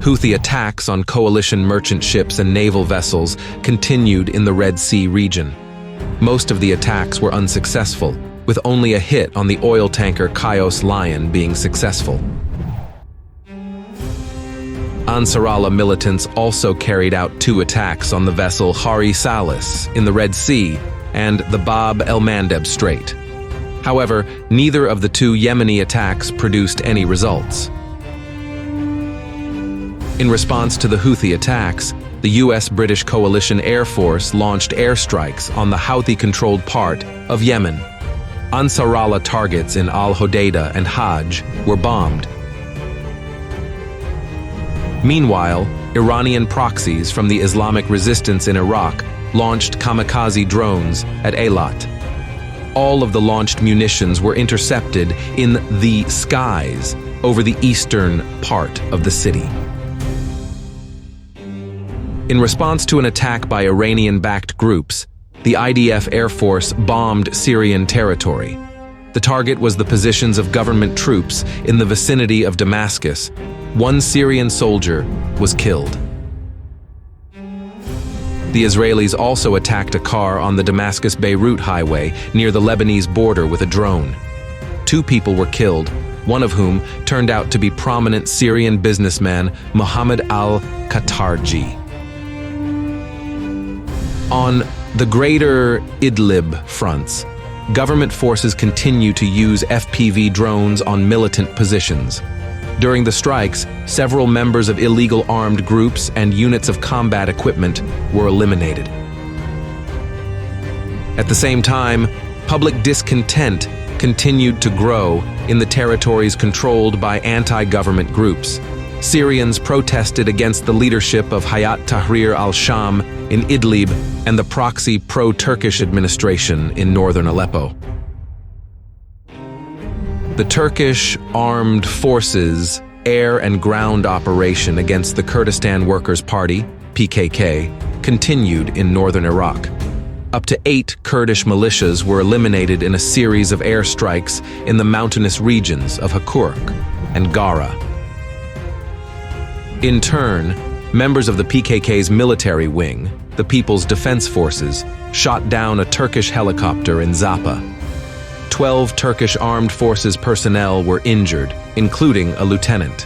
Houthi attacks on coalition merchant ships and naval vessels continued in the Red Sea region. Most of the attacks were unsuccessful, with only a hit on the oil tanker 𝐊𝐢𝐝 being successful. Ansarallah militants also carried out 2 attacks on the vessel 𝐌𝐢𝐝𝐝 in the Red Sea and the Bab el-Mandeb Strait. However, neither of the 2 Yemeni attacks produced any results. In response to the Houthi attacks, the US-British coalition Air Force launched airstrikes on the Houthi-controlled part of Yemen. Ansarallah targets in Al-Hodeidah and Hajj were bombed. Meanwhile, Iranian proxies from the Islamic resistance in Iraq launched kamikaze drones at Eilat. All of the launched munitions were intercepted in the skies over the eastern part of the city. In response to an attack by Iranian-backed groups, the IDF Air Force bombed Syrian territory. The target was the positions of government troops in the vicinity of Damascus. 1 Syrian soldier was killed. The Israelis also attacked a car on the Damascus-Beirut highway near the Lebanese border with a drone. 2 people were killed, one of whom turned out to be prominent Syrian businessman Mohammed al-Khatarji. On the greater Idlib fronts, government forces continue to use FPV drones on militant positions. During the strikes, several members of illegal armed groups and units of combat equipment were eliminated. At the same time, public discontent continued to grow in the territories controlled by anti-government groups. Syrians protested against the leadership of Hayat Tahrir al-Sham in Idlib and the proxy pro-Turkish administration in northern Aleppo. The Turkish Armed Forces air and ground operation against the Kurdistan Workers' Party, PKK, continued in northern Iraq. Up to 8 Kurdish militias were eliminated in a series of airstrikes in the mountainous regions of Hakurk and Gara. In turn, members of the PKK's military wing, the People's Defense Forces, shot down a Turkish helicopter in Zappa. 12 Turkish Armed Forces personnel were injured, including a lieutenant.